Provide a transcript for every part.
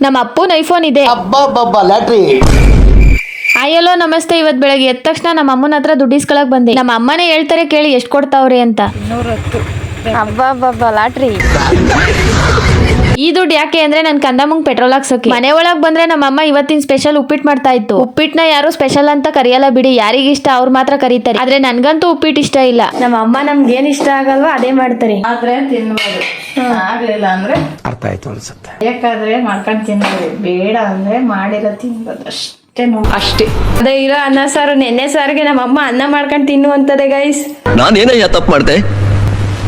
ನಮ್ಮ ಅಪ್ಪನ ಐಫೋನ್ ಇದೆ. ಲ್ಯಾಟ್ರಿ. ಅಯ್ಯಲ್ಲೋ ನಮಸ್ತೆ. ಇವತ್ ಬೆಳಗ್ಗೆ ಎದ್ದ ತಕ್ಷಣ ನಮ್ಮ ಅಮ್ಮನ ಹತ್ರ ದುಡ್ಡು ಇಸ್ಕೊಳಕ್ ಬಂದೆ. ನಮ್ಮ ಅಮ್ಮನೇ ಹೇಳ್ತಾರೆ ಕೇಳಿ ಎಷ್ಟು ಕೊಡ್ತಾವ್ರೆ ಅಂತ. 210 ಲಾಟ್ರಿ. ಈ ದುಡ್ಡು ಯಾಕೆ ಅಂದ್ರೆ ನನ್ ಕಂದಮ್ಮಂಗ್ ಪೆಟ್ರೋಲ್ ಹಾಕ್ಸೋಕೆ. ಮನೆ ಒಳಗ್ ಬಂದ್ರೆ ನಮ್ಮ ಅಮ್ಮ ಇವತ್ತಿನ ಸ್ಪೆಷಲ್ ಉಪ್ಪಿಟ್ಟು ಮಾಡ್ತಾ ಇತ್ತು. ಉಪ್ಪಿಟ್ಟನ ಯಾರು ಸ್ಪೆಷಲ್ ಅಂತ ಕರಿಯಲ್ಲ ಬಿಡಿ, ಯಾರಿಗಿಷ್ಟ ಅವ್ರು ಮಾತ್ರ ಕರೀತಾರೆ. ಆದ್ರೆ ನನ್ಗಂತೂ ಉಪ್ಪಿಟ್ಟು ಇಷ್ಟ ಇಲ್ಲ. ನಮ್ಮ ಅಮ್ಮ ನಮ್ಗೆ ಏನ್ ಇಷ್ಟ ಆಗಲ್ವಾ ಅದೇ ಮಾಡ್ತಾರೆ. ಆದ್ರೆ ತಿನ್ಬೋದು, ಆಗ್ಲಿಲ್ಲ ಅಂದ್ರೆ ಅರ್ಥ ಆಯ್ತು ಅನ್ಸುತ್ತೆ. ಬೇಕಾದ್ರೆ ಮಾಡ್ಕೊಂಡ್ ತಿನ್ಬೋದು, ಬೇಡ ಅಂದ್ರೆ ಮಾಡಿರೋ ತಿನ್ಬೋದು ಅಷ್ಟೇ. ಅದೇ ಇರೋ ಅನ್ನ ಸಾರು, ನೆನ್ನೆ ಸಾರಿಗೆ ನಮ್ಮ ಅಮ್ಮ ಅನ್ನ ಮಾಡ್ಕೊಂಡು ತಿನ್ನುವಂತದೆ ಗೈಸ್. ನಾನೇನಯ್ಯ ತಪ್ಪು ಮಾಡ್ದೆ?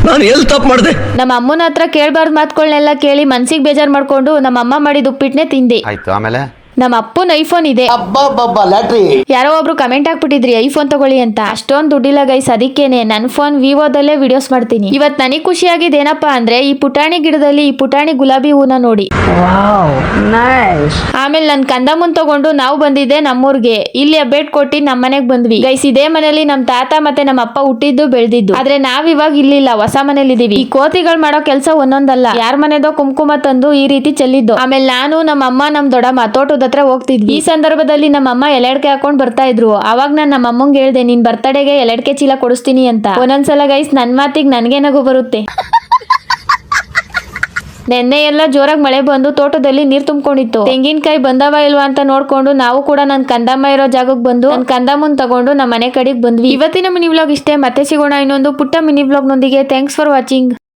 ನಾನು ಎಲ್ಲಿ ತಪ್ಪು ಮಾಡ್ದೆ? ನಮ್ಮ ಅಮ್ಮನ ಹತ್ರ ಕೇಳ್ಬಾರ್ದು ಮಾತುಗಳನ್ನೆಲ್ಲ ಕೇಳಿ ಮನ್ಸಿಗೆ ಬೇಜಾರ್ ಮಾಡ್ಕೊಂಡು ನಮ್ಮ ಅಮ್ಮ ಮಾಡಿದ ಉಪ್ಪಿಟ್ಟನೆ ತಿಂದೆ. ಆಯ್ತು, ಆಮೇಲೆ ನಮ್ಮ ಅಪ್ಪನ ಐಫೋನ್ ಇದೆ. ಲ್ಯಾಟ್ರಿ. ಯಾರೋ ಒಬ್ರು ಕಮೆಂಟ್ ಹಾಕ್ಬಿಟ್ಟಿದ್ರಿ ಐಫೋನ್ ತಗೊಳ್ಳಿ ಅಂತ. ಅಷ್ಟೊಂದು ದುಡ್ಡಿಲ್ಲ ಗೈಸ್, ಅದಕ್ಕೇನೆ ನನ್ನ ಫೋನ್ ವಿವೋದಲ್ಲೇ ವಿಡಿಯೋಸ್ ಮಾಡ್ತೀನಿ. ಇವತ್ ನನಗೆ ಖುಷಿಯಾಗಿದ್ದು ಏನಪ್ಪಾ ಅಂದ್ರೆ ಈ ಪುಟಾಣಿ ಗಿಡದಲ್ಲಿ ಈ ಪುಟಾಣಿ ಗುಲಾಬಿ ಹೂನ ನೋಡಿ. ಆಮೇಲೆ ನನ್ ಕಂದಮ್ಮನ್ ತಗೊಂಡು ನಾವು ಬಂದಿದ್ದೆ ನಮ್ಮೂರ್ಗೆ. ಇಲ್ಲಿ ಅಪ್ಡೇಟ್ ಕೊಟ್ಟು ನಮ್ಮ ಮನೆಗ್ ಬಂದ್ವಿ ಗೈಸ್. ಇದೇ ಮನೇಲಿ ನಮ್ ತಾತ ಮತ್ತೆ ನಮ್ಮ ಅಪ್ಪ ಹುಟ್ಟಿದ್ದು ಬೆಳೆದಿದ್ದು. ಆದ್ರೆ ನಾವ್ ಇವಾಗ ಇಲ್ಲಿಲ್ಲ, ಹೊಸ ಮನೇಲಿ ಇದೀವಿ. ಈ ಕೋತಿಗಳು ಮಾಡೋ ಕೆಲಸ ಒಂದೊಂದಲ್ಲ. ಯಾರ ಮನೆದೋ ಕುಂಕುಮ ತಂದು ಈ ರೀತಿ ಚೆಲ್ಲಿದ್ದು. ಆಮೇಲೆ ನಾನು ನಮ್ಮ ಅಮ್ಮ ನಮ್ ದೊಡ್ಡಮ್ಮ ತೋಟದ ಹತ್ರ ಹೋಗ್ತಿದ್ವಿ. ಈ ಸಂದರ್ಭದಲ್ಲಿ ನಮ್ಮ ಅಮ್ಮ ಎಲೆಡ್ಕೆ ಹಾಕೊಂಡ್ ಬರ್ತಾ ಇದ್ರು. ಅವಾಗ ನಾನು ನಮ್ಮ ಅಮ್ಮಂಗೆ ಹೇಳ್ದೆ, ನಿನ್ ಬರ್ತಡೆಗೆ ಎಲೆಡ್ಕೆ ಚೀಲ ಕೊಡಿಸ್ತೀನಿ ಅಂತ. ಒಂದೊಂದ್ಸಲ ಗೈಸ್ ನನ್ ಮಾತಿಗೆ ನನ್ಗೆ ನಗು ಬರುತ್ತೆ. ನೆನ್ನೆ ಎಲ್ಲ ಜೋರಾಗಿ ಮಳೆ ಬಂದು ತೋಟದಲ್ಲಿ ನೀರ್ ತುಂಬಿಕೊಂಡಿತ್ತು. ತೆಂಗಿನಕಾಯಿ ಬಂದವ ಇಲ್ವಾ ಅಂತ ನೋಡ್ಕೊಂಡು ನಾವು ಕೂಡ ನನ್ ಕಂದಮ್ಮ ಇರೋ ಜಾಗಕ್ಕೆ ಬಂದು ನನ್ ಕಂದಮ್ಮನ್ ತಗೊಂಡು ನಮ್ಮ ಮನೆ ಕಡೆಗೆ ಬಂದ್ವಿ. ಇವತ್ತಿನ ಮಿನಿ ವ್ಲಾಗ್ ಇಷ್ಟೇ. ಮತ್ತೆ ಸಿಗೋಣ ಇನ್ನೊಂದು ಪುಟ್ಟ ಮಿನಿ ವ್ಲಾಗ್ ನೊಂದಿಗೆ. Thanks for watching.